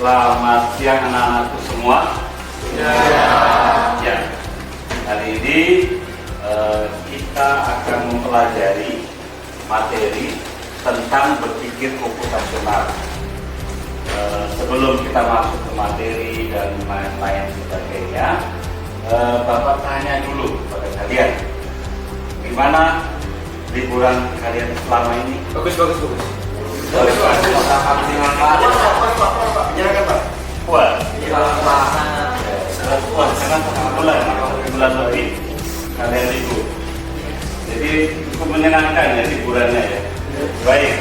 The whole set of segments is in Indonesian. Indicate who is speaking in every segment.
Speaker 1: Selamat siang anak-anakku semua. Ya. Hari ini kita akan mempelajari materi tentang berpikir komputasional. Sebelum kita masuk ke materi dan lain-lain sebagainya, Bapak tanya dulu pada kalian, gimana liburan kalian selama ini?
Speaker 2: Bagus.
Speaker 1: Puas. Karena bulan lebih kalian libur. Jadi cukup menyenangkan ya liburannya ya. Baik.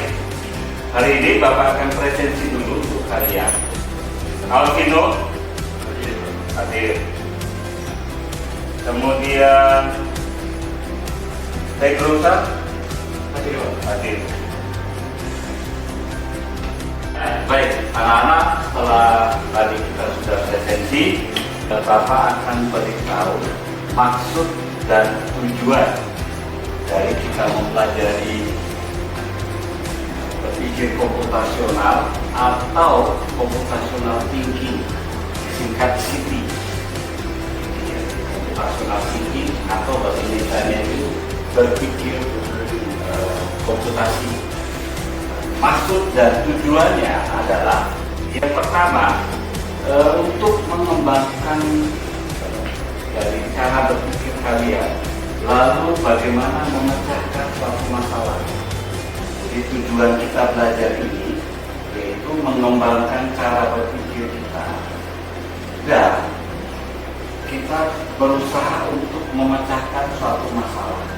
Speaker 1: Hari ini Bapak akan presensi dulu untuk kalian. Alvino hadir. Kemudian Tegrosa hadir. Baik, anak-anak, setelah tadi kita sudah presensi, Bapak akan beritahu maksud dan tujuan dari kita mempelajari berpikir komputasional atau computational thinking, singkat CT. Computational thinking atau bahasa Indonesia itu berpikir komputasi. Maksud dan tujuannya adalah yang pertama untuk mengembangkan dari cara berpikir kalian, lalu bagaimana memecahkan suatu masalah. Jadi tujuan kita belajar ini yaitu mengembangkan cara berpikir kita dan kita berusaha untuk memecahkan suatu masalah.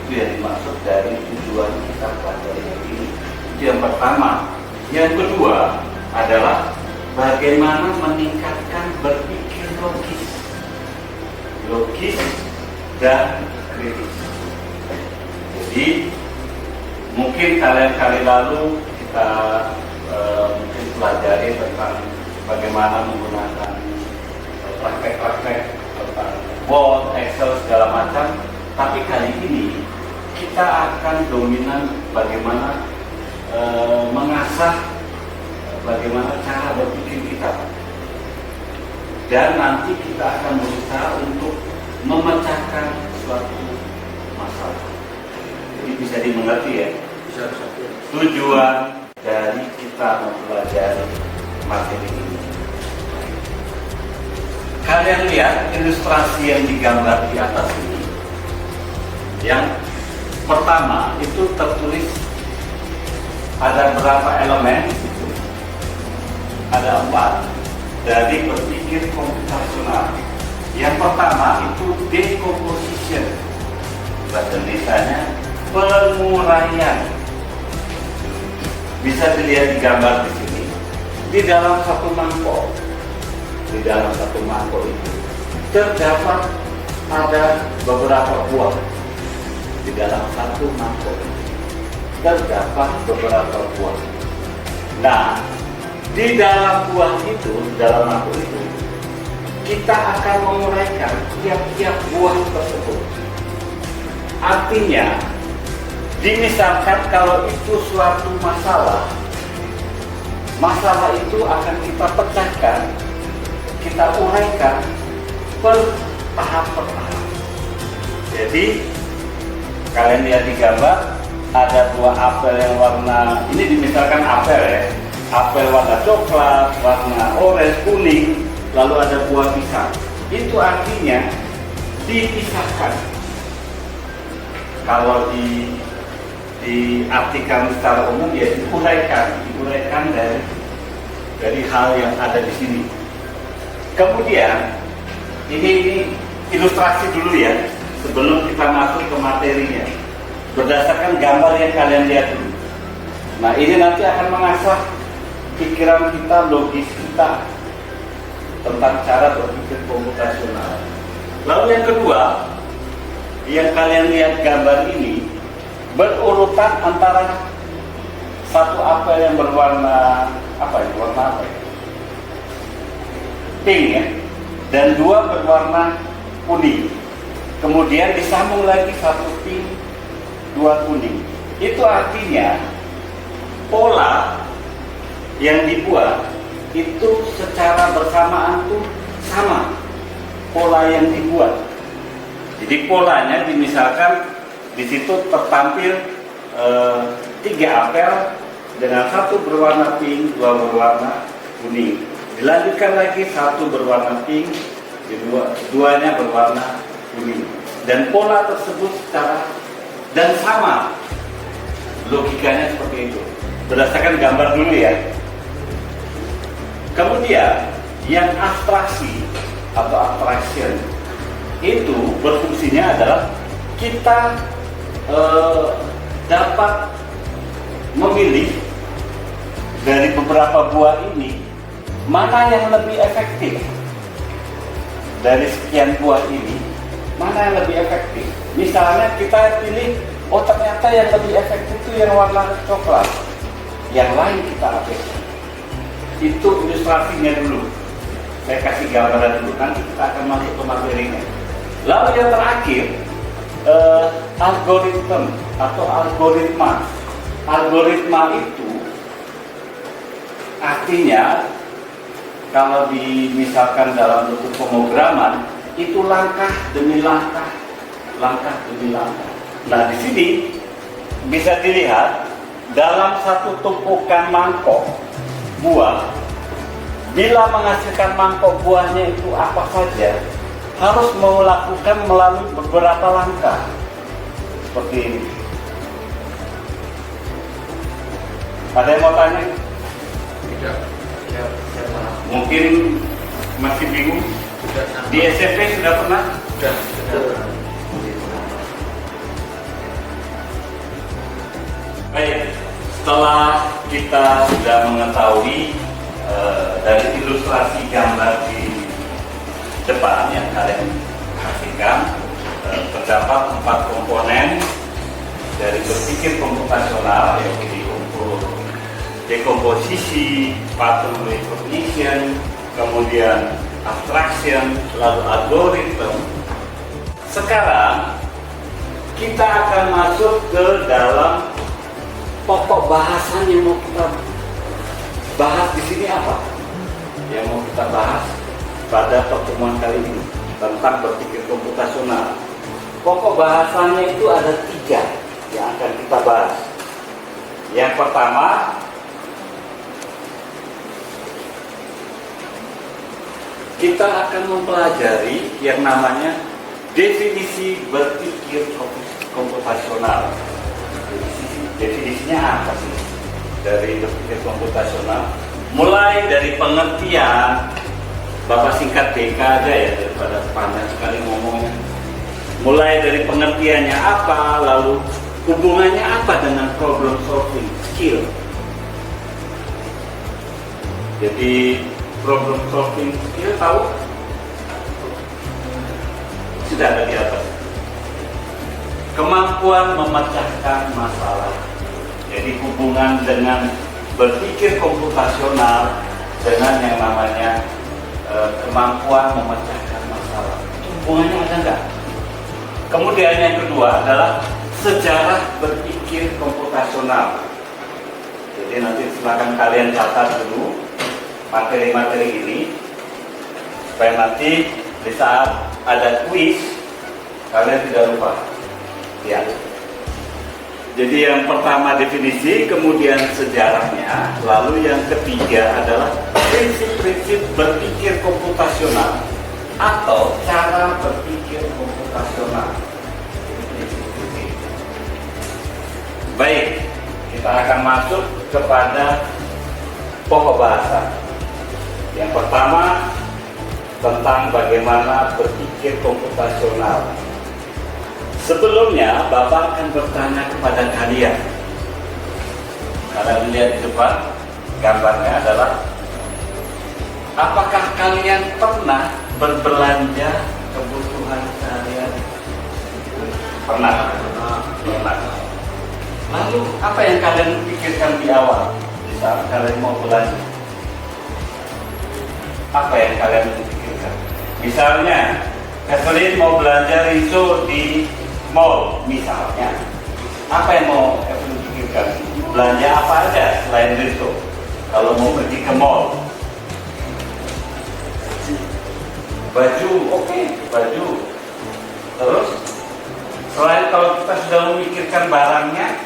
Speaker 1: Itu yang dimaksud dari tujuan kita pelajari ini. Itu yang pertama. Yang kedua adalah bagaimana meningkatkan berpikir logis dan kritis. Jadi mungkin kali lalu kita mungkin pelajari tentang bagaimana menggunakan praktek-praktek tentang Word, Excel segala macam. Tapi kali ini kita akan dominan bagaimana mengasah bagaimana cara berpikir kita, dan nanti kita akan berusaha untuk memecahkan suatu masalah. Jadi bisa dimengerti ya, tujuan dari kita mempelajari materi ini. Kalian lihat ilustrasi yang digambar di atas ini. Yang pertama itu tertulis ada berapa elemen? Ada 4 dari berpikir komputasional. Yang pertama itu decomposition, bahasa Indonesianya penguraian. Bisa dilihat di gambar di sini. Di dalam satu mangkok, itu terdapat ada beberapa buah. Di dalam satu mangkok terdapat beberapa buah. Nah, di dalam buah itu, di dalam mangkok itu, kita akan menguraikan tiap-tiap buah tersebut. Artinya, dimisalkan kalau itu suatu masalah itu akan kita pecahkan, kita uraikan per tahap. Jadi kalian lihat di gambar ada buah apel yang warna ini, misalkan apel ya, apel warna coklat, warna oranye, kuning, lalu ada buah pisang. Itu artinya dipisahkan. Kalau diartikan secara umum ya diuraikan dari hal yang ada di sini. Kemudian ini ilustrasi dulu ya, sebelum kita masuk ke materinya, berdasarkan gambar yang kalian lihat dulu. Nah, ini nanti akan mengasah pikiran kita, logis kita tentang cara berpikir komputasional. Lalu yang kedua, yang kalian lihat gambar ini berurutan antara satu apel yang berwarna warna pink ya, dan 2 berwarna kuning. Kemudian disambung lagi 1 pink, 2 kuning. Itu artinya pola yang dibuat itu secara bersamaan tuh sama pola yang dibuat. Jadi polanya misalkan di situ tertampil 3 apel dengan 1 berwarna pink, 2 berwarna kuning. Dilanjutkan lagi 1 berwarna pink, duanya berwarna kuning. Dan pola tersebut secara dan sama. Logikanya seperti itu. Berdasarkan gambar dulu ya. Kemudian yang abstraksi atau abstraction itu berfungsinya adalah kita dapat memilih dari beberapa buah ini mana yang lebih efektif. Dari sekian buah ini mana yang lebih efektif. Misalnya kita pilih, oh ternyata yang lebih efektif itu yang warna coklat, yang lain kita abaikan. Itu ilustrasinya dulu. Saya kasih gambaran dulu, nanti kita akan masuk ke materinya. Lalu yang terakhir, algoritma atau algoritma. Algoritma itu artinya kalau misalkan dalam bentuk pemrograman itu langkah demi langkah, langkah demi langkah. Nah di sini bisa dilihat dalam satu tumpukan mangkok buah, bila menghasilkan mangkok buahnya itu apa saja, harus melakukan melalui beberapa langkah seperti ini. Ada yang mau tanya?
Speaker 2: Tidak.
Speaker 1: Mungkin masih bingung. Di SMP sudah pernah?
Speaker 2: Sudah.
Speaker 1: Baik, setelah kita sudah mengetahui dari ilustrasi gambar di depan yang kalian saksikan, terdapat 4 komponen dari berpikir komputasional, yaitu dekomposisi, pattern recognition, kemudian abstraction, lalu algoritma. Sekarang kita akan masuk ke dalam pokok bahasan yang mau kita bahas di sini apa? Yang mau kita bahas pada pertemuan kali ini tentang berpikir komputasional. Pokok bahasannya itu ada 3 yang akan kita bahas. Yang pertama, kita akan mempelajari yang namanya definisi berpikir komputasional. Definisinya apa sih dari berpikir komputasional? Mulai dari pengertian, Bapak singkat BK aja ya daripada panjang sekali ngomongnya. Mulai dari pengertiannya apa, lalu hubungannya apa dengan problem solving skill. Jadi problem solving skill tahu? Sudah ada di atas. Kemampuan memecahkan masalah. Jadi hubungan dengan berpikir komputasional dengan yang namanya kemampuan memecahkan masalah. Hubungannya ada nggak? Kemudian yang kedua adalah sejarah berpikir komputasional. Jadi nanti silakan kalian catat dulu materi-materi ini supaya nanti di saat ada kuis kalian tidak lupa. Ya. Jadi yang pertama definisi, kemudian sejarahnya, lalu yang ketiga adalah prinsip-prinsip berpikir komputasional atau cara berpikir komputasional. Baik, kita akan masuk kepada pokok bahasa. Yang pertama tentang bagaimana berpikir komputasional. Sebelumnya, Bapak akan bertanya kepada kalian. Kalian lihat di depan, gambarnya adalah, apakah kalian pernah berbelanja kebutuhan sehari-hari? Pernah? Pernah. Lalu, apa yang kalian pikirkan di awal di saat kalian mau belanja? Apa yang kalian pikirkan? Misalnya, Catherine mau belanja riso di mall misalnya, apa yang mau Evelyn pikirkan? Belanja apa aja selain riso kalau mau pergi ke mall? Baju, oke, baju. Terus selain kalau kita sudah memikirkan barangnya,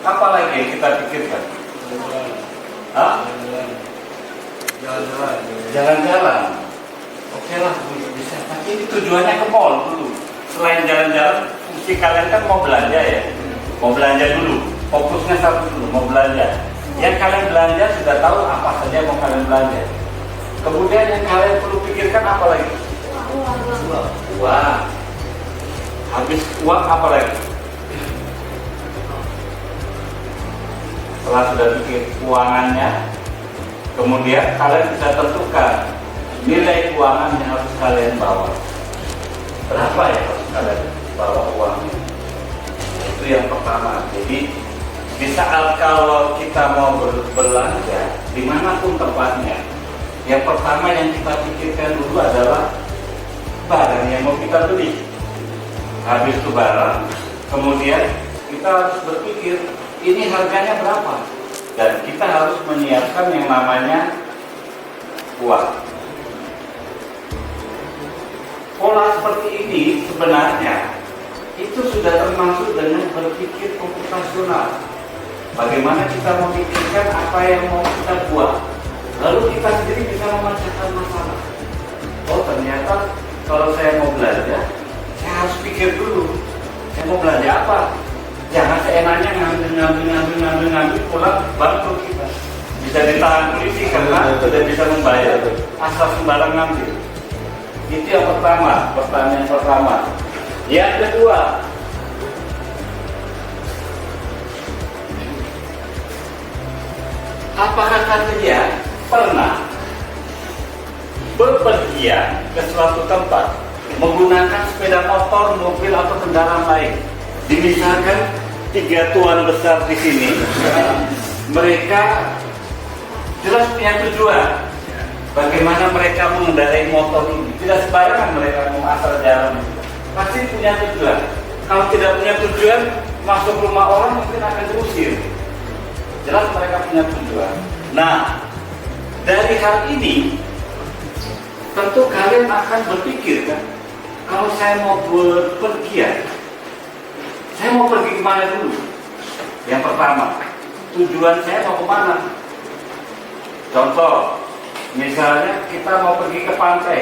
Speaker 1: apa lagi yang kita pikirkan? Hah? Jalan-jalan. Oke lah, bisa. Tapi ini tujuannya ke mall dulu. Selain jalan-jalan, fungsi kalian kan mau belanja ya. Mau belanja dulu. Fokusnya satu dulu, mau belanja. Yang kalian belanja sudah tahu apa saja mau kalian belanja. Kemudian yang kalian perlu pikirkan apa lagi? Uang. Habis uang apa lagi? Setelah sudah pikir keuangannya, kemudian kalian bisa tentukan nilai keuangan yang harus kalian bawa. Berapa ya harus kalian bawa uangnya? Itu yang pertama. Jadi di saat kalau kita mau berbelanja dimanapun tempatnya, yang pertama yang kita pikirkan dulu adalah barang yang mau kita beli. Habis itu barang, kemudian kita harus berpikir ini harganya berapa, dan kita harus menyiapkan yang namanya uang. Pola seperti ini sebenarnya itu sudah termasuk dengan berpikir komputasional. Bagaimana kita memikirkan apa yang mau kita buat, lalu kita sendiri bisa memecahkan masalah. Oh ternyata kalau saya mau belanja, saya harus pikir dulu, saya mau belanja apa. Jangan seenaknya ngambil pulang bangkrut kita. Bisa ditahan polisi karena tidak bisa membayar, asal sembarang ngambil. Itu yang pertama, pertanyaan pertama. Yang kedua, apakah kalian pernah berpergian ke suatu tempat menggunakan sepeda motor, mobil atau kendaraan lain? Misalkan 3 tuan besar di sini, mereka jelas punya tujuan. Bagaimana mereka mengendarai motor ini? Tidak sembarangan mereka mau asal jalan. Pasti punya tujuan. Kalau tidak punya tujuan, masuk rumah orang mungkin akan diusir. Jelas mereka punya tujuan. Nah, dari hal ini tentu kalian akan berpikir kan, kalau saya mau berpergian, saya mau pergi kemana dulu? Yang pertama, tujuan saya mau kemana? Contoh, misalnya kita mau pergi ke pantai.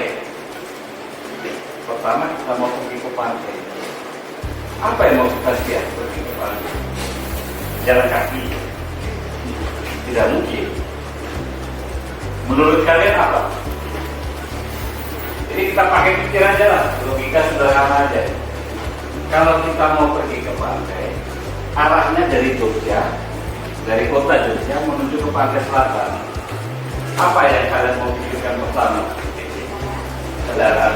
Speaker 1: Pertama kita mau pergi ke pantai. Apa yang mau kita lihat pergi ke pantai? Jalan kaki? Tidak mungkin. Menurut kalian apa? Jadi kita pakai pikiran aja lah, logika sederhana aja. Kalau kita mau pergi ke pantai, arahnya dari Jogja, dari kota Jogja menuju ke pantai selatan. Apa yang kalian mau pikirkan pertama? Kendaraan,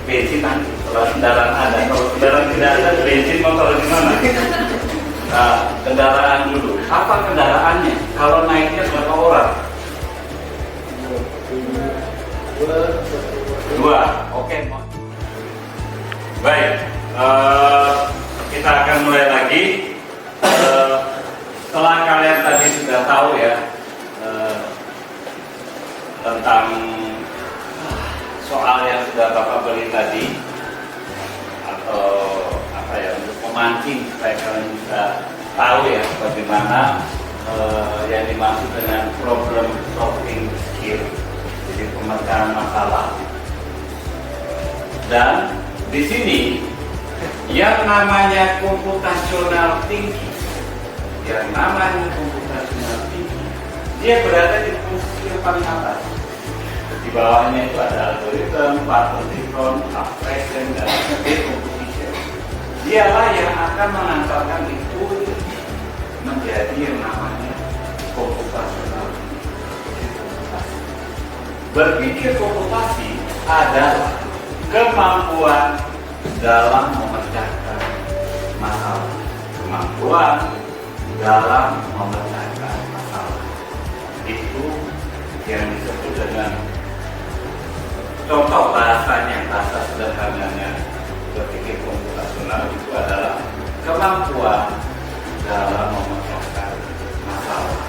Speaker 1: bensin nanti. Kalau kendaraan ada, kalau kendaraan tidak ada, bensin mau taruh di mana? Nah, kendaraan dulu. Apa kendaraannya? Kalau naiknya berapa orang? 2. Oke. Baik. Kita akan mulai lagi. Setelah kalian tadi sudah tahu ya tentang soal yang sudah Bapak beli tadi, atau apa ya, untuk memancing supaya kalian bisa tahu ya bagaimana yang dimaksud dengan problem solving skill, jadi pemecahan masalah. Dan di sini yang namanya computational thinking, dia berada di posisi yang paling atas. Di bawahnya itu ada algoritma, pattern, abstraction, dan decomposition. Dialah yang akan mengantarkan itu menjadi yang namanya computational thinking. Berpikir komputasi adalah kemampuan dalam memecahkan masalah. Kemampuan dalam memecahkan masalah. Itu yang disebut dengan contoh bahasanya, bahasa sederhananya berpikir komputasional itu adalah kemampuan dalam memecahkan masalah.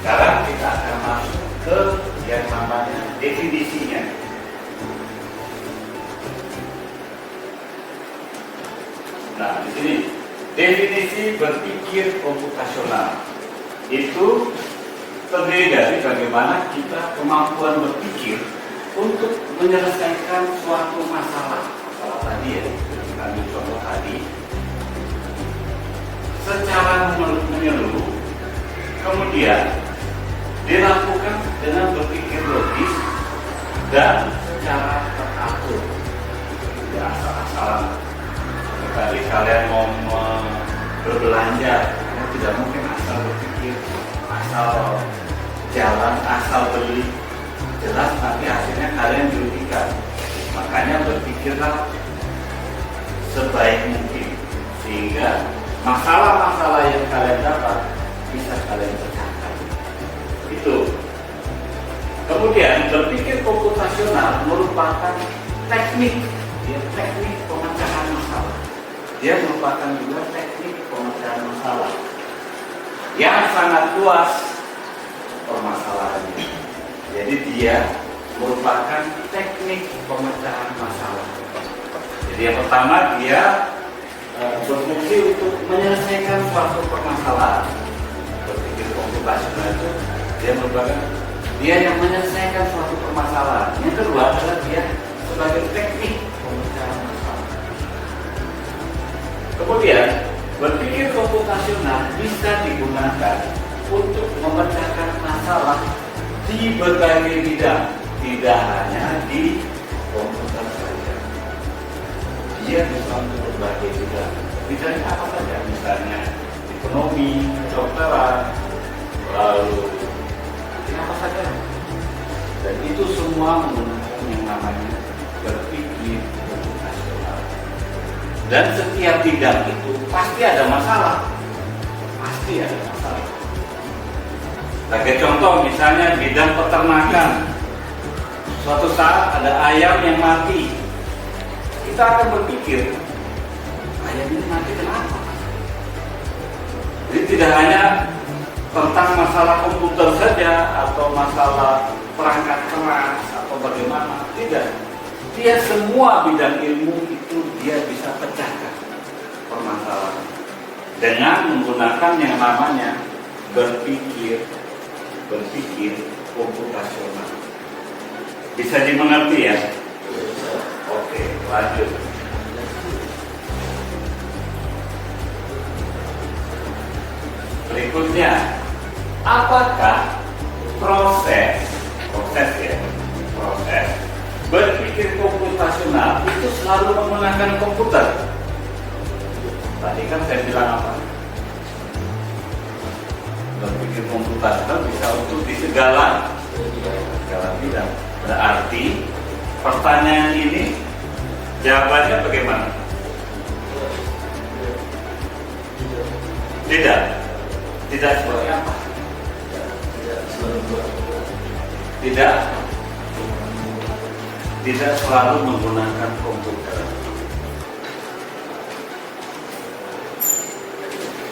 Speaker 1: Sekarang kita akan masuk ke yang namanya definisinya. Definisi berpikir komputasional itu terdiri dari bagaimana kita kemampuan berpikir untuk menyelesaikan suatu masalah tadi ya, kita ambil contoh tadi, secara menyeluruh, kemudian dilakukan dengan berpikir logis dan secara teratur, tidak asal-asalan. Tadi kalian mau berbelanja, kalian tidak mungkin asal berpikir, asal jalan, asal beli. Jelas nanti hasilnya kalian dirugikan. Makanya berpikirlah sebaik mungkin sehingga masalah-masalah yang kalian dapat bisa kalian pecahkan. Itu. Kemudian berpikir komputasional merupakan teknik, teknik pemecahan masalah. Dia merupakan juga teknik pemecahan masalah yang sangat luas permasalahannya. Jadi dia merupakan teknik pemecahan masalah. Jadi yang pertama dia berfungsi untuk menyelesaikan suatu permasalahan. Berpikir komputasional itu dia yang menyelesaikan suatu permasalahan. Yang kedua adalah dia sebagai teknik pemecahan masalah. Kemudian berpikir komputasional bisa digunakan untuk memecahkan masalah di berbagai bidang, tidak hanya di komputer saja. Dia bisa untuk berbagai bidang. Bidangnya apa saja? Misalnya ekonomi, kedokteran, lalu apa saja. Dan itu semua menggunakan yang namanya berpikir komputasional. Dan setiap bidang itu pasti ada masalah. Pasti ada masalah. Sebagai contoh misalnya bidang peternakan, suatu saat ada ayam yang mati, kita akan berpikir ayam ini mati kenapa? Jadi tidak hanya tentang masalah komputer saja atau masalah perangkat keras atau bagaimana, tidak. Dia semua bidang ilmu itu dia bisa pecahkan permasalahan dengan menggunakan yang namanya berpikir komputasional. Bisa dimengerti ya? Oke, lanjut. Berikutnya, apakah proses berpikir komputasional itu selalu menggunakan komputer? Tadi kan saya bilang apa? Berpikir komputasional bisa untuk di segala bidang. Berarti pertanyaan ini jawabannya bagaimana? Tidak seperti apa? Tidak selalu menggunakan komputer.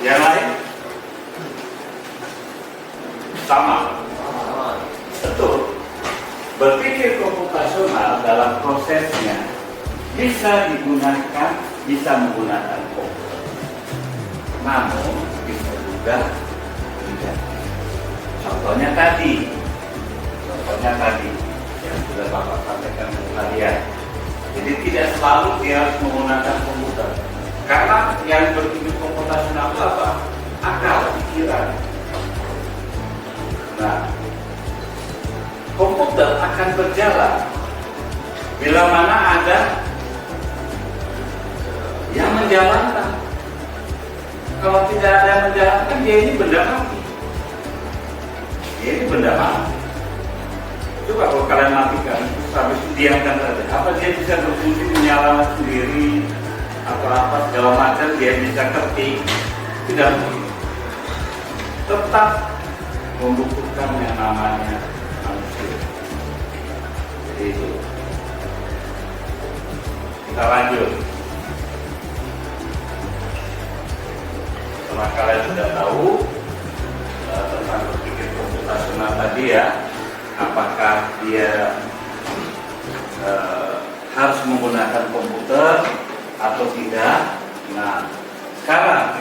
Speaker 1: Yang lain? Sama. Betul. Berpikir komputasional dalam prosesnya bisa menggunakan komputer. Namun bisa juga tidak. Contohnya tadi yang sudah Bapak sampaikan ke kalian. Jadi tidak selalu dia harus menggunakan komputer. Karena yang berpikir komputasional itu apa? Akal, pikiran. Nah, komputer akan berjalan bila mana ada yang menjalankan. Kalau tidak ada yang menjalankan, dia ini benda mati. Coba kalau kalian matikan, habis itu diamkan saja. Apa dia bisa berfungsi menyala sendiri atau apa segala macam, dia bisa ketik? Tidak mungkin. Tetap membutuhkan yang namanya manusia. Jadi itu. Kita lanjut. Setelah kalian sudah tahu tentang berpikir komputasional tadi ya, apakah dia harus menggunakan komputer atau tidak? Nah, sekarang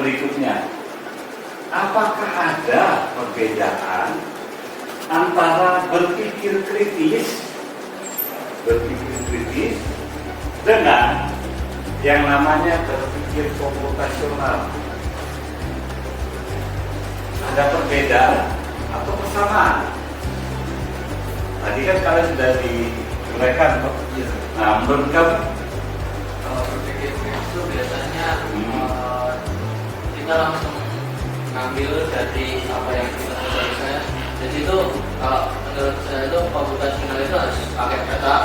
Speaker 1: berikutnya. Apakah ada perbedaan antara berpikir kritis dengan yang namanya berpikir komputasional? Ada perbedaan atau kesamaan? Tadi kan kalian sudah diuraikan,
Speaker 2: Iya.
Speaker 1: nah menurut kamu?
Speaker 2: Kalau berpikir kritis itu biasanya kita langsung ngambil dari apa yang kita baca. Jadi itu kalau menurut saya itu komputasional itu harus pakai data.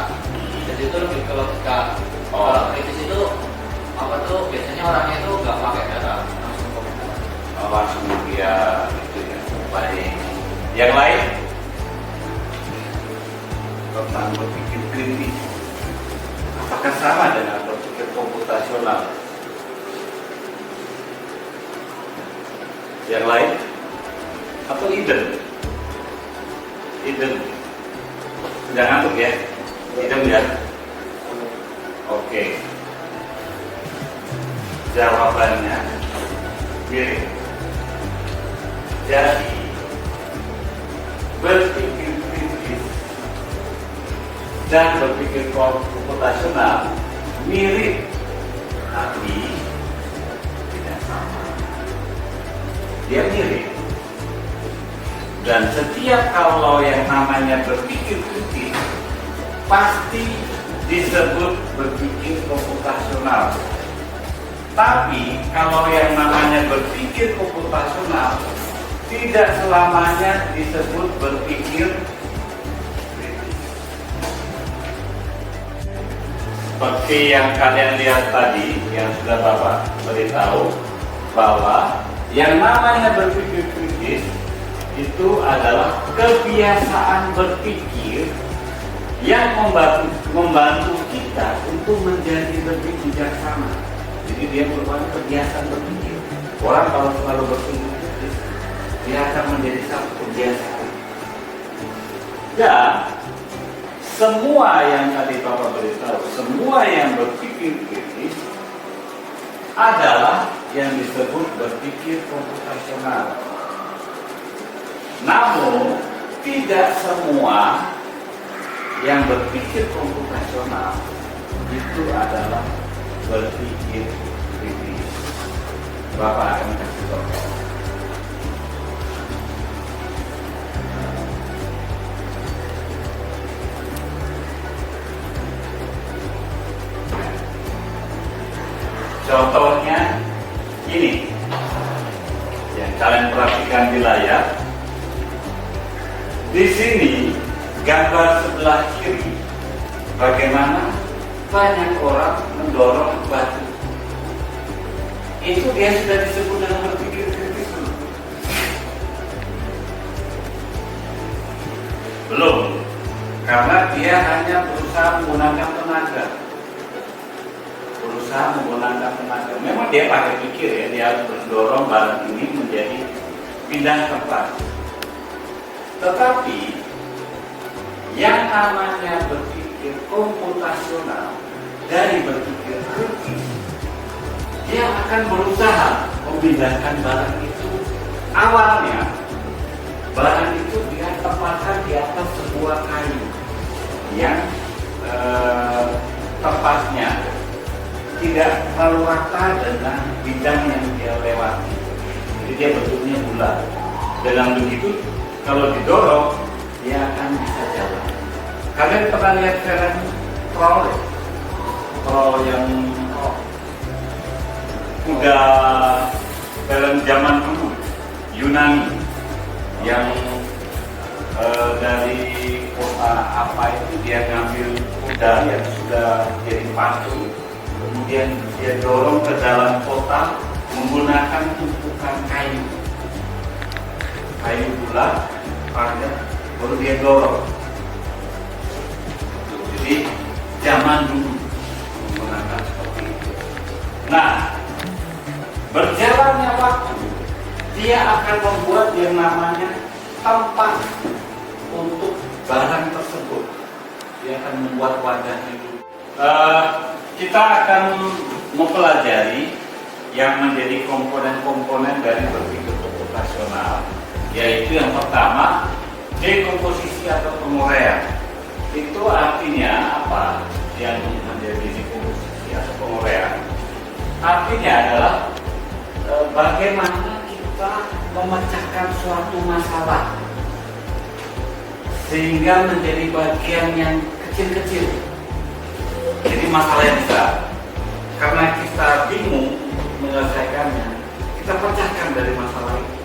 Speaker 2: Jadi itu lebih ke logika. Kalau kritis itu apa tuh biasanya orangnya itu nggak pakai data, langsung komentar.
Speaker 1: Langsung dia itu ya. Baik. Yang lain tentang berpikir kritis, apakah sama dengan berpikir komputasional? Yang lain atau idem? Sudah ngantuk ya? Idem ya? Oke. Jawabannya mirip. Jadi berpikir kritis dan berpikir komputasional mirip, tapi tidak sama. Dia mirip. Dan setiap kalau yang namanya berpikir kritis pasti disebut berpikir komputasional. Tapi kalau yang namanya berpikir komputasional tidak selamanya disebut berpikir kritis. Seperti yang kalian lihat tadi, yang sudah Bapak beritahu bahwa yang namanya berpikir kritis itu adalah kebiasaan berpikir yang membantu kita untuk menjadi lebih bijaksana. Jadi dia merupakan kebiasaan berpikir. Orang kalau selalu berpikir kritis, dia akan menjadi satu kebiasaan. Dan semua yang tadi Bapak beritahu, semua yang berpikir kritis adalah yang disebut berpikir komputasional. Namun tidak semua yang berpikir komputasional itu adalah berpikir kritis. Bapak akan kasih contoh. Contohnya ini yang kalian perhatikan di layar. Di sini gambar sebelah kiri bagaimana banyak orang mendorong batu. Itu dia sudah disebut dengan berpikir kritis belum? Belum, karena dia hanya berusaha menggunakan tenaga. Memang dia pakai pikir ya, dia harus mendorong barang ini menjadi pindah tempat. Tetapi yang namanya berpikir komputasional dari berpikir kritis, dia akan berusaha memindahkan barang itu. Awalnya barang itu dia tempatkan di atas sebuah kayu yang tempatnya tidak terlalu rata dengan bidang yang dia lewati. Jadi dia bentuknya bulat. Dengan begitu, kalau didorong, dia akan bisa jalan. Kalian pernah lihat film Troll yang udah film zaman dulu, Yunani, yang dari kota apa itu dia ngambil kuda yang sudah jadi patung, kemudian dia dorong ke dalam kota menggunakan tumpukan kayu bulat panjang, baru dia dorong. Jadi zaman dulu menggunakan seperti itu. Nah, berjalannya waktu, dia akan membuat yang namanya tempat untuk barang tersebut. Dia akan membuat wadah itu. Kita akan mempelajari yang menjadi komponen-komponen dari berpikir komputasional, yaitu yang pertama dekomposisi atau penguraian. Itu artinya apa? Yang menjadi dekomposisi atau penguraian artinya adalah bagaimana kita memecahkan suatu masalah sehingga menjadi bagian yang kecil-kecil. Jadi masalah yang besar, karena kita bingung menyelesaikannya, kita pecahkan dari masalah itu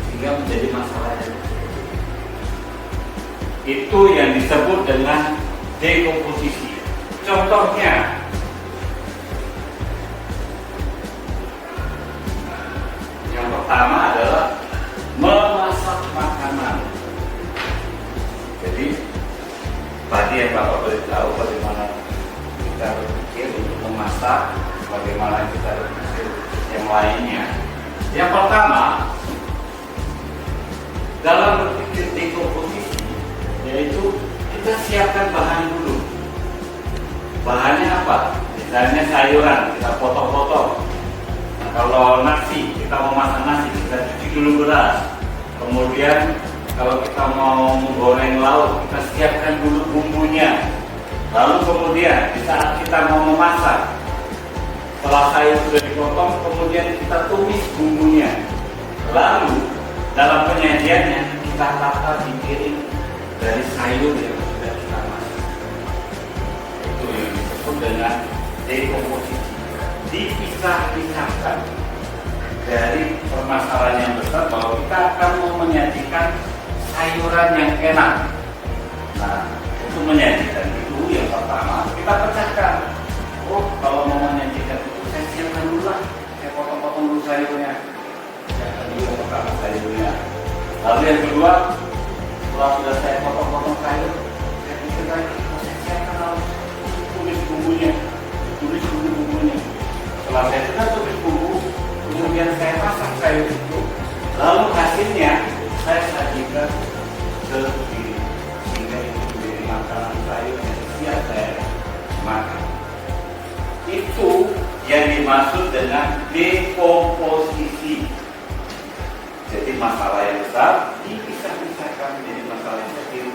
Speaker 1: sehingga menjadi masalah yang kecil. Itu yang disebut dengan dekomposisi. Contohnya, yang pertama adalah memasak makanan. Jadi tadi yang Bapak beritahu bagaimana kita berpikir untuk memasak, bagaimana kita berpikir yang lainnya. Yang pertama, dalam berpikir dekomposisi, yaitu kita siapkan bahan dulu. Bahannya apa? Misalnya sayuran, kita potong-potong. Nah, kalau nasi, kita mau masak nasi, kita cuci dulu beras. Kemudian kalau kita mau menggoreng lauk, kita siapkan dulu bumbunya. Lalu kemudian di saat kita mau memasak, setelah sayur sudah dipotong, kemudian kita tumis bumbunya. Lalu dalam penyajiannya kita tata di piring dari sayur yang sudah kita masak. Itu yang disebut dengan dekomposisi. Dipisah-pisahkan dari permasalahan yang besar bahwa kita akan mau menyajikan sayuran yang enak. Nah, untuk menyajikan itu yang pertama kita pecahkan. Oh, kalau mau menyajikan itu saya siapkan dulu lah. Saya potong-potong dulu sayurnya. Siapkan dulu yang pertama sayurnya. Lalu yang kedua, setelah sudah saya potong-potong sayur, saya pikir lagi, saya siapkan lalu tumis bumbunya. Tumis bumbunya. Setelah saya sudah tumis bumbu, kemudian saya masak sayur itu. Lalu hasilnya saya sajikan ke diri, sehingga itu menjadi makanan sayur yang siap saya makan. Itu yang dimaksud dengan dekomposisi. Jadi masalah yang besar dipisah-pisahkan menjadi masalah yang kecil,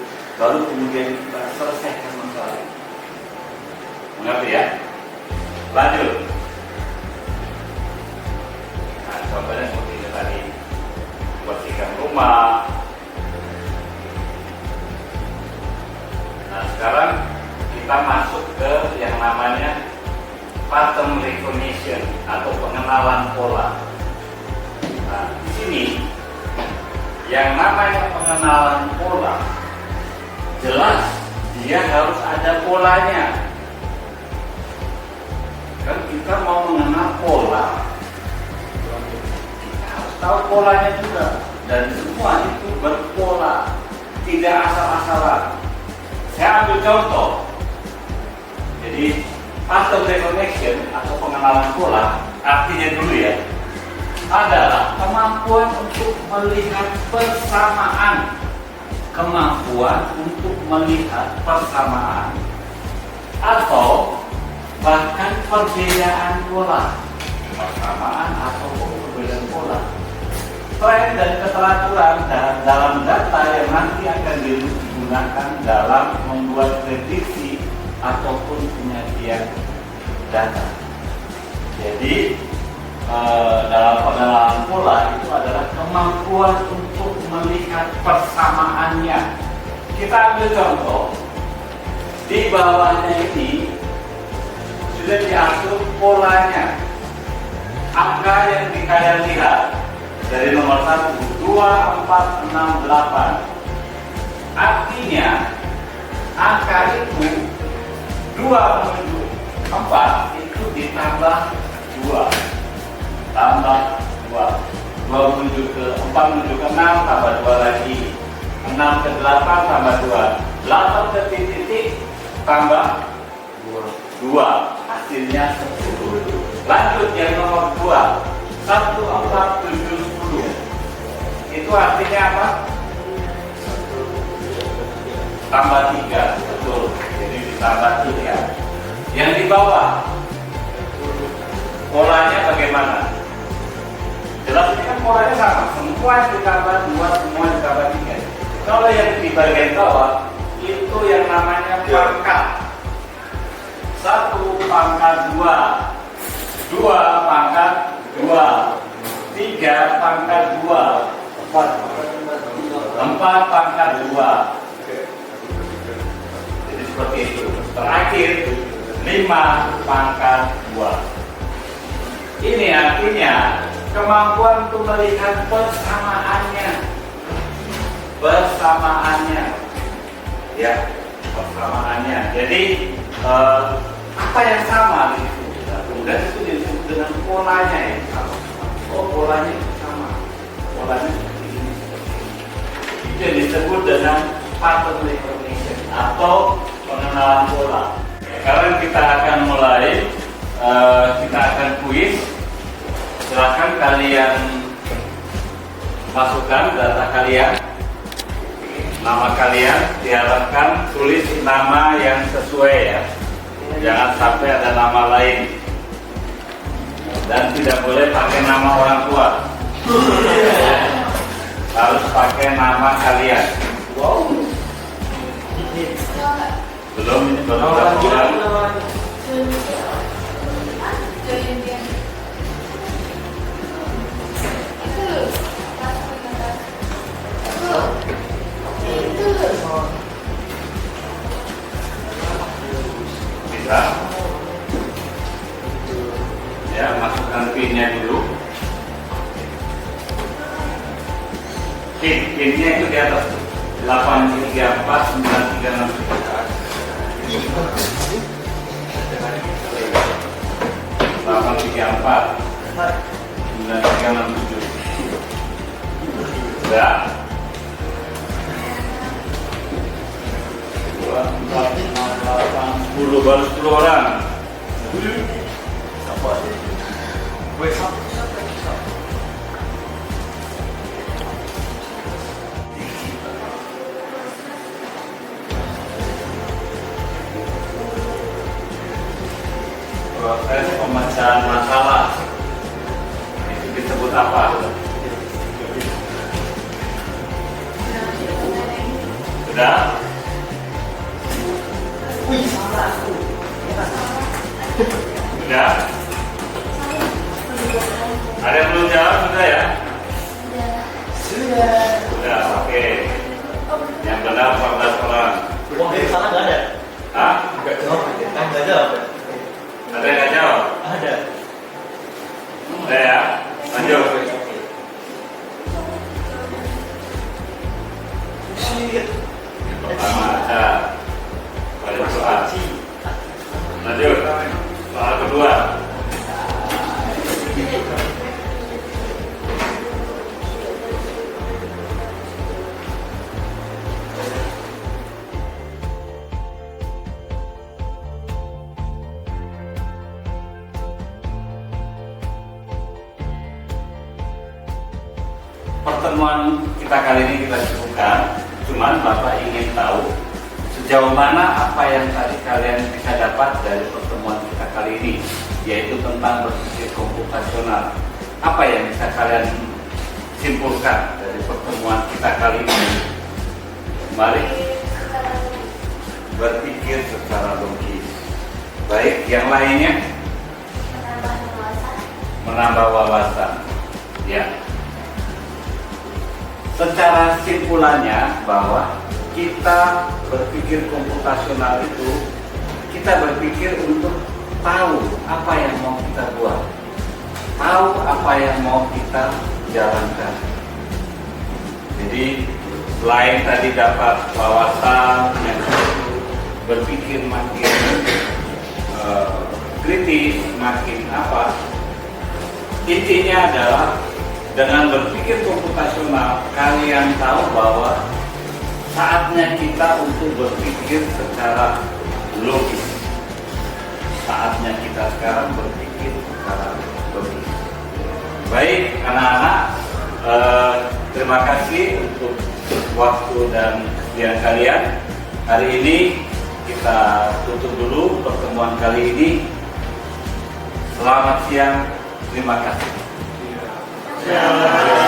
Speaker 1: baru kemudian kita selesaikan masalah itu. Mengerti ya? Lanjut. Nah, contohnya seperti itu tadi, bersihkan rumah. Nah, sekarang kita masuk ke yang namanya pattern recognition atau pengenalan pola. Nah, di sini yang namanya pengenalan pola, jelas dia harus ada polanya. Kan kita mau mengenal pola, kita harus tahu polanya juga. Dan semua itu berpola, tidak asal-asalan. Saya ambil contoh. Jadi pattern recognition atau pengenalan pola artinya dulu ya, adalah kemampuan untuk melihat persamaan. Kemampuan untuk melihat persamaan atau bahkan perbedaan pola. Persamaan atau perbedaan pola. Tren dan keteraturan dalam data yang nanti akan digunakan dalam membuat prediksi ataupun penyajian data. Jadi dalam pengenalan pola itu adalah kemampuan untuk melihat persamaannya. Kita ambil contoh di bawahnya ini sudah diatur polanya. Angka yang kalian lihat dari nomor 1, 2, 4, 6, 8. Artinya angka itu 2 menuju 4 itu ditambah 2 tambah 2 menuju ke 4 menuju ke 6 tambah 2 lagi, 6 ke 8 tambah 2, 8 ke titik tambah 2 hasilnya 10. Lanjut yang nomor 2, 1, 4, 7, 10. Itu artinya apa? Tambah 3, betul. Jadi ditambah 3. Yang di bawah polanya bagaimana? bagaimana? Jelas ini kan polanya sama, semua ditambah 2, semua ditambah 3. Kalau yang di bagian bawah itu yang namanya pangkat. 1 pangkat 2, 2 pangkat 2, 3 pangkat 2, 4 pangkat 2. Jadi seperti itu. Terakhir 5 pangkat 2. Ini artinya kemampuan untuk melihat persamaannya, ya, persamaannya. Jadi apa yang sama gitu? Kemudian itu disebut dengan polanya yang sama. Oh, polanya sama. Polanya seperti ini. Itu yang disebut dengan pattern recognition atau pengenalan pola. Sekarang kita akan mulai, kita akan kuis. Silakan kalian masukkan data kalian, nama kalian. Diharapkan tulis nama yang sesuai ya. Jangan sampai ada nama lain. Dan tidak boleh pakai nama orang tua. Harus pakai nama kalian.
Speaker 3: Wow.
Speaker 1: Belum ini baru laporan. Bisa. Ya, masukkan pinnya dulu. Pinnya itu di atas 834 936. 834 9367. Sudah? 2, 4, 5, 8, 10, baru 10 orang. Proses pemecahan masalah itu disebut apa? Sudah? Sudah? Ada yang belum jawab? Sudah ya? Sudah, oke. Yang benar 14 orang.
Speaker 3: Uang dari sana nggak ada?
Speaker 1: Hah?
Speaker 3: Nggak jawab. Nggak jawab.
Speaker 1: Ada yang nggak jawab?
Speaker 3: Ada.
Speaker 1: Ada ya? Lanjut. Pertama ada. Pada soal. Lanjut. Soal kedua. Pertemuan kita kali ini kita cukupkan. Cuman Bapak ingin tahu sejauh mana apa yang tadi kalian bisa dapat dari pertemuan kita kali ini, yaitu tentang berpikir komputasional. Apa yang bisa kalian simpulkan dari pertemuan kita kali ini? Mari berpikir secara logis. Baik, yang lainnya menambah wawasan. Ya. Secara simpulannya bahwa kita berpikir komputasional itu kita berpikir untuk tahu apa yang mau kita buat, tahu apa yang mau kita jalankan. Jadi selain tadi dapat wawasan yang berpikir makin kritis, makin apa, intinya adalah dengan berpikir komputasional, kalian tahu bahwa saatnya kita untuk berpikir secara logis. Saatnya kita sekarang berpikir secara logis. Baik, anak-anak, terima kasih untuk waktu dan kesediaan kalian. Hari ini kita tutup dulu pertemuan kali ini. Selamat siang. Terima kasih.
Speaker 4: Ya.